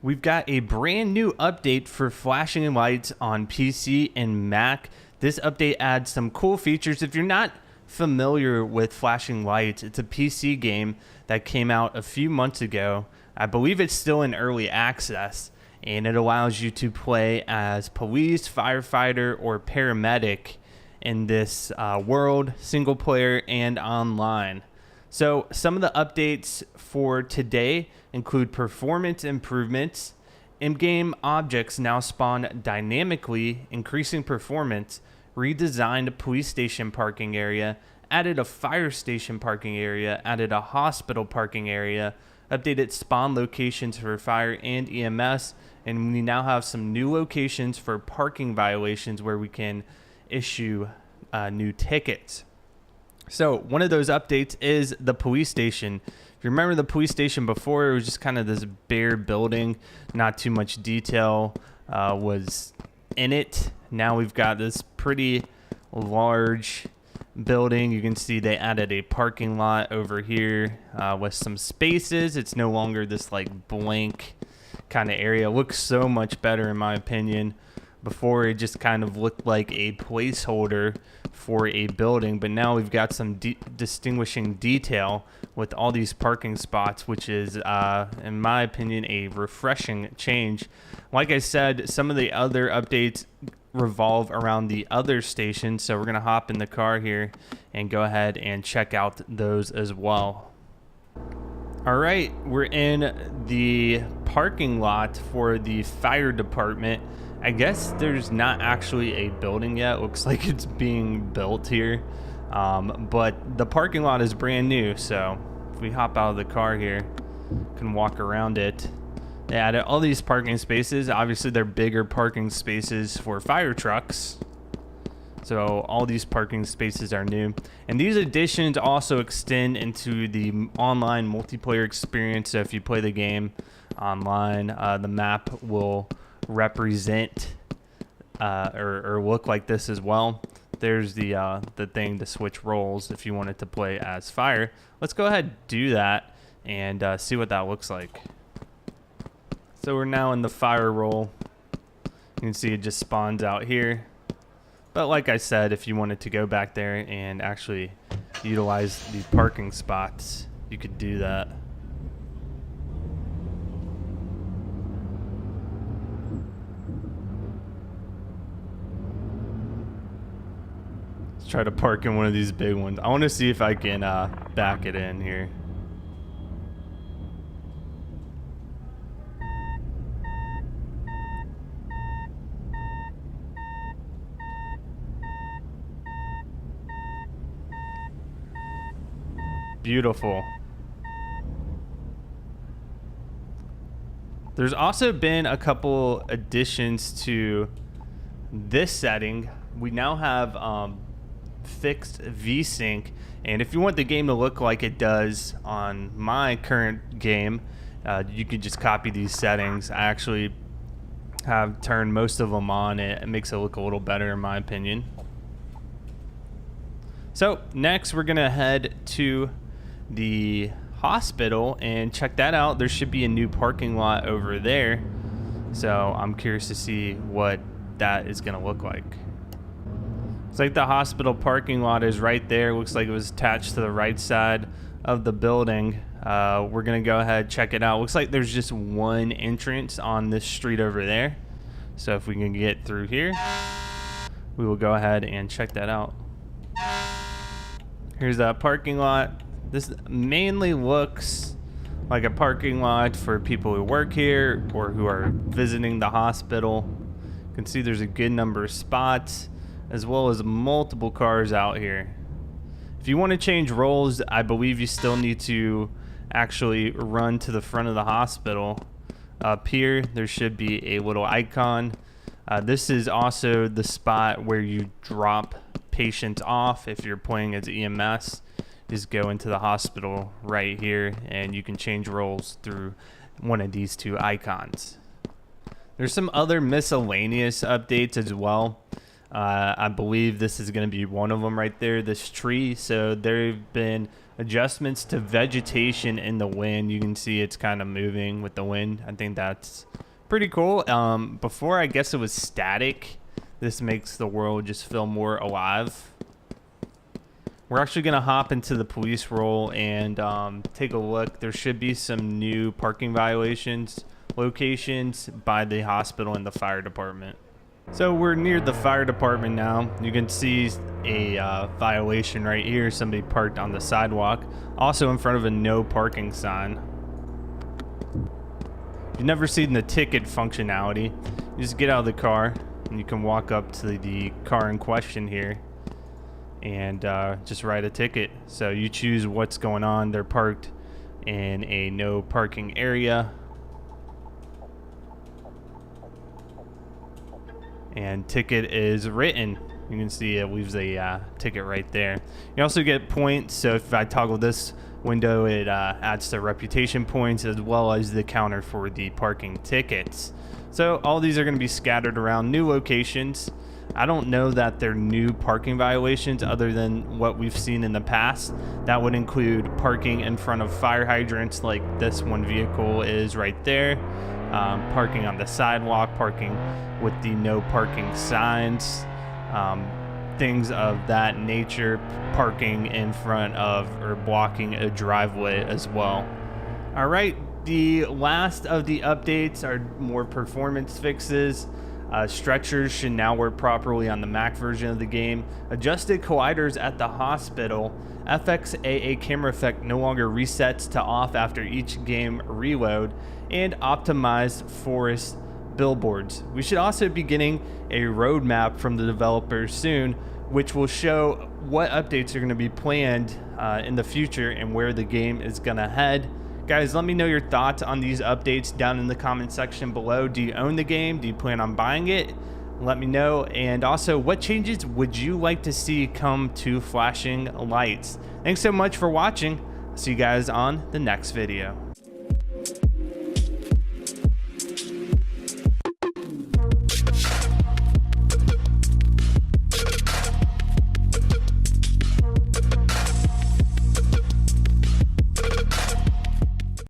We've got a brand new update for flashing lights on PC and Mac. This update adds some cool features. If you're not familiar with flashing lights, it's a PC game that came out a few months ago. I believe it's still in early access, and it allows you to play as police, firefighter, or paramedic in this world, single player and online. So some of the updates for today include performance improvements. In-game objects now spawn dynamically, increasing performance. Redesigned police station parking area. Added a fire station parking area. Added a hospital parking area. Updated spawn locations for fire and EMS. And we now have some new locations for parking violations where we can issue new tickets. So one of those updates is the police station. If you remember the police station before, it was just kind of this bare building, not too much detail was in it. Now we've got this pretty large building. You can see they added a parking lot over here with some spaces. It's no longer this like blank kind of area. It looks so much better in my opinion. Before it just kind of looked like a placeholder for a building, but now we've got some distinguishing detail with all these parking spots, which is, in my opinion, a refreshing change. Like I said, some of the other updates revolve around the other stations, so we're going to hop in the car here and go ahead and check out those as well. All right, we're in the parking lot for the fire department. I guess there's not actually a building yet. It looks like it's being built here. But the parking lot is brand new. So if we hop out of the car here, can walk around it. They added all these parking spaces. Obviously, they're bigger parking spaces for fire trucks. So all these parking spaces are new. And these additions also extend into the online multiplayer experience. So if you play the game online, the map will represent or look like this as well. There's the thing to switch roles if you wanted to play as fire. Let's go ahead and do that and see what that looks like. So we're now in the fire role. You can see it just spawns out here. But like I said, if you wanted to go back there and actually utilize the parking spots, you could do that. Try to park in one of these big ones. I want to see if I can back it in here. Beautiful. There's also been a couple additions to this setting. We now have fixed VSync, and if you want the game to look like it does on my current game, you can just copy these settings. I actually have turned most of them on. It makes it look a little better in my opinion. So next we're gonna head to the hospital and check that out. There should be a new parking lot over there, so I'm curious to see what that is gonna look like. It's like the hospital parking lot is right there. Looks like it was attached to the right side of the building. We're gonna go ahead, check it out. Looks like there's just one entrance on this street over there. So if we can get through here, we will go ahead and check that out. Here's that parking lot. This mainly looks like a parking lot for people who work here or who are visiting the hospital. You can see there's a good number of spots, as well as multiple cars out here. If you want to change roles, I believe you still need to actually run to the front of the hospital. Up here, there should be a little icon. This is also the spot where you drop patients off. If you're playing as EMS, just go into the hospital right here, and you can change roles through one of these two icons. There's some other miscellaneous updates as well. I believe this is going to be one of them right there, this tree. So there have been adjustments to vegetation in the wind. You can see it's kind of moving with the wind. I think that's pretty cool. Before, I guess it was static. This makes the world just feel more alive. We're actually going to hop into the police role and take a look. There should be some new parking violations locations by the hospital and the fire department. So we're near the fire department now. You can see a violation right here. Somebody parked on the sidewalk, also in front of a no parking sign. You've never seen the ticket functionality. You just get out of the car and you can walk up to the car in question here and just write a ticket. So you choose what's going on. They're parked in a no parking area, and ticket is written. You can see it leaves a ticket right there. You also get points, so if I toggle this window, it adds to reputation points as well as the counter for the parking tickets. So all these are going to be scattered around new locations. I don't know that they're new parking violations other than what we've seen in the past. That would include parking in front of fire hydrants like this one vehicle is right there, parking on the sidewalk, parking with the no parking signs, things of that nature, parking in front of or blocking a driveway as well. All right, the last of the updates are more performance fixes. Stretchers should now work properly on the Mac version of the game. Adjusted colliders at the hospital. FXAA camera effect no longer resets to off after each game reload. And optimized forest billboards. We should also be getting a roadmap from the developers soon, which will show what updates are going to be planned in the future and where the game is going to head. Guys, let me know your thoughts on these updates down in the comment section below. Do you own the game? Do you plan on buying it? Let me know. And also, what changes would you like to see come to flashing lights? Thanks so much for watching. See you guys on the next video.